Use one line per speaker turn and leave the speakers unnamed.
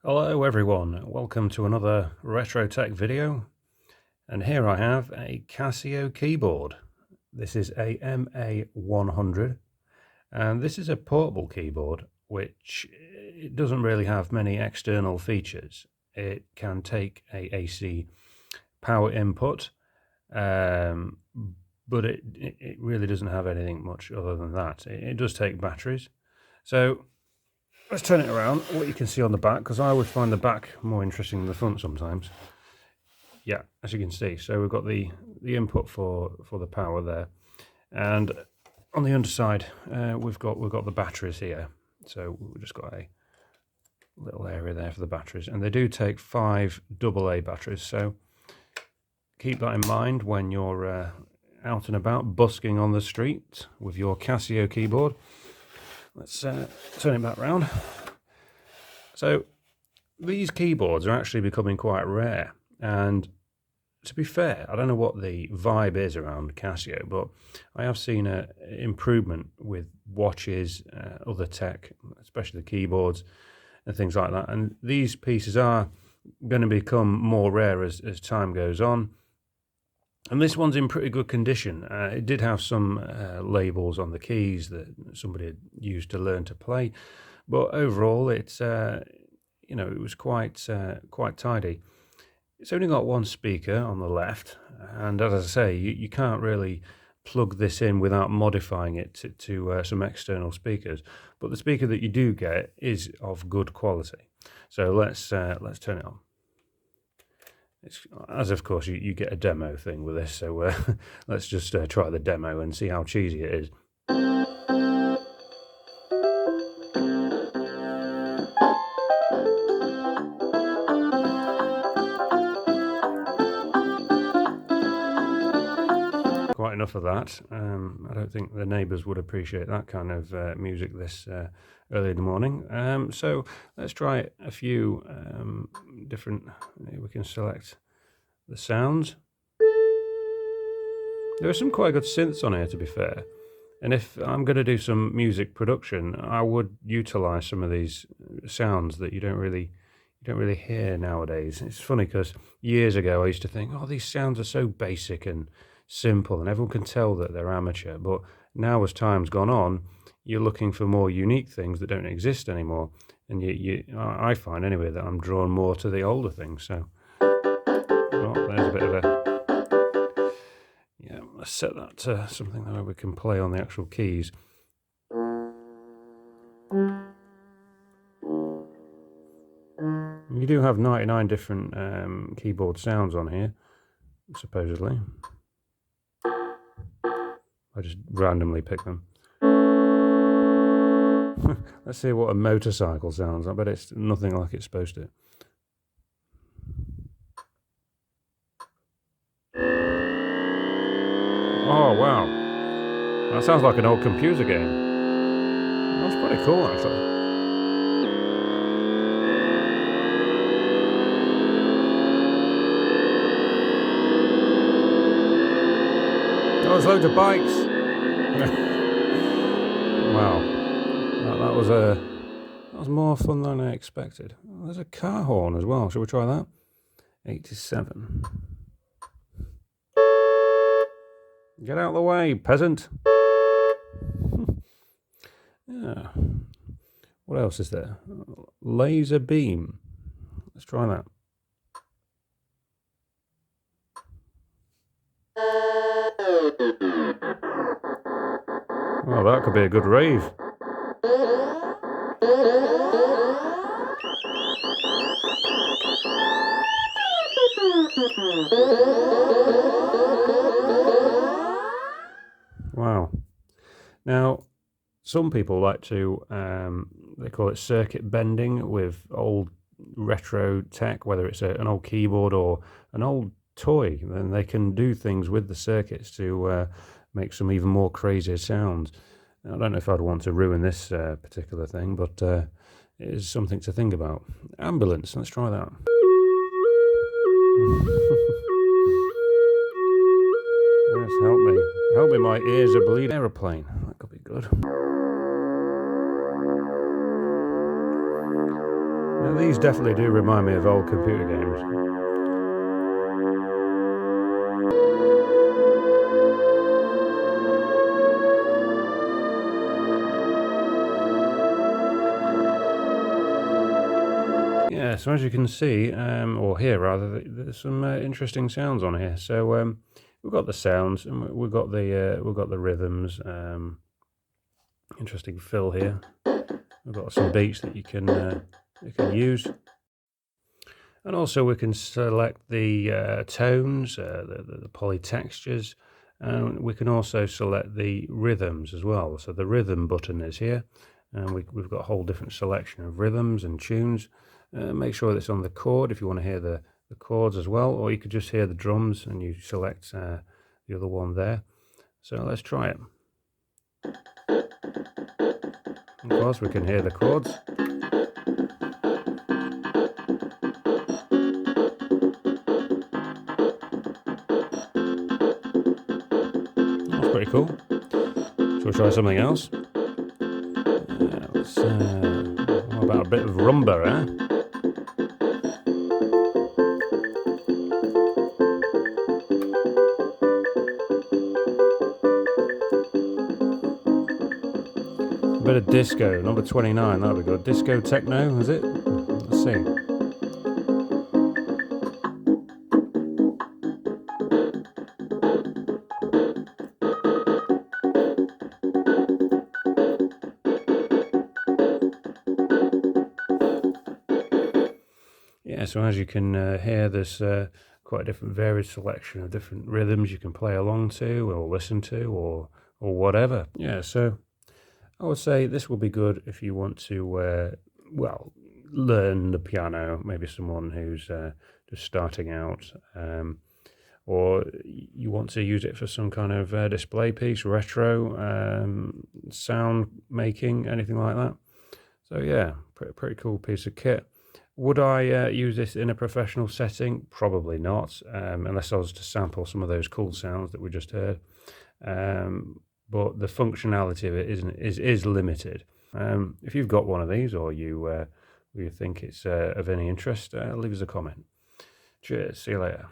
Hello everyone, welcome to another retro tech video, and here I have a Casio keyboard. This is a MA-100 and this is a portable keyboard which it doesn't really have many external features. It can take a AC power input, but it really doesn't have anything much other than that. It does take batteries. So let's turn it around, what you can see on the back, because I always find the back more interesting than the front sometimes. Yeah, as you can see, so we've got the input for the power there, and on the underside we've got the batteries here. So we've just got a little area there for the batteries, and they do take 5 AA batteries, so keep that in mind when you're out and about busking on the street with your Casio keyboard. Let's turn it back round. So these keyboards are actually becoming quite rare, and to be fair, I don't know what the vibe is around Casio, but I have seen an improvement with watches, other tech, especially the keyboards and things like that, and these pieces are going to become more rare as time goes on. And this one's in pretty good condition. It did have some labels on the keys that somebody had used to learn to play, but overall, it's it was quite tidy. It's only got one speaker on the left, and as I say, you can't really plug this in without modifying it to some external speakers. But the speaker that you do get is of good quality. So let's turn it on. As of course you get a demo thing with this, so let's just try the demo and see how cheesy it is. Quite enough of that. I don't think the neighbours would appreciate that kind of music this early in the morning. So let's try a few different. We can select the sounds. There are some quite good synths on here, to be fair. And if I'm going to do some music production, I would utilise some of these sounds that you don't really hear nowadays. It's funny because years ago I used to think, oh, these sounds are so basic and simple, and everyone can tell that they're amateur. But now, as time's gone on, you're looking for more unique things that don't exist anymore. And I find anyway that I'm drawn more to the older things. So, well, there's a bit of a, yeah, let's set that to something where we can play on the actual keys. You do have 99 different keyboard sounds on here, supposedly. I just randomly pick them. Let's see what a motorcycle sounds. I bet it's nothing like it's supposed to. Oh, wow. That sounds like an old computer game. That's pretty cool, actually. Oh, there's loads of bikes. Wow. That was more fun than I expected. Oh, there's a car horn as well. Shall we try that? 87. Get out of the way, peasant. Yeah. What else is there? Laser beam. Let's try that. Oh, that could be a good rave. Wow. Now, some people like to, they call it circuit bending with old retro tech, whether it's an old keyboard or an old toy. Then they can do things with the circuits to make some even more crazier sounds. I don't know if I'd want to ruin this particular thing, but it is something to think about. Ambulance, let's try that. Yes, help me. Help me, my ears are bleeding. Aeroplane, that could be good. Now, these definitely do remind me of old computer games. Yeah, so as you can see, or hear rather, there's some interesting sounds on here. So we've got the sounds, and we've got the rhythms. Interesting fill here. We've got some beats that you can use, and also we can select the tones, the poly textures, and we can also select the rhythms as well. So the rhythm button is here, and we've got a whole different selection of rhythms and tunes. Make sure that it's on the chord if you want to hear the chords as well, or you could just hear the drums and you select the other one there. So let's try it. Of course, we can hear the chords. That's pretty cool. Shall we try something else? What about a bit of rumba, eh? A bit of disco, number 29, that'll be good. Disco techno, is it? Let's see. Yeah, so as you can hear, there's quite a different varied selection of different rhythms you can play along to or listen to or whatever. Yeah, so I would say this will be good if you want to, well, learn the piano, maybe someone who's just starting out, or you want to use it for some kind of display piece, retro, sound making, anything like that. So yeah, pretty cool piece of kit. Would I use this in a professional setting? Probably not, unless I was to sample some of those cool sounds that we just heard. But the functionality of it is limited. If you've got one of these, or you think it's of any interest, leave us a comment. Cheers, see you later.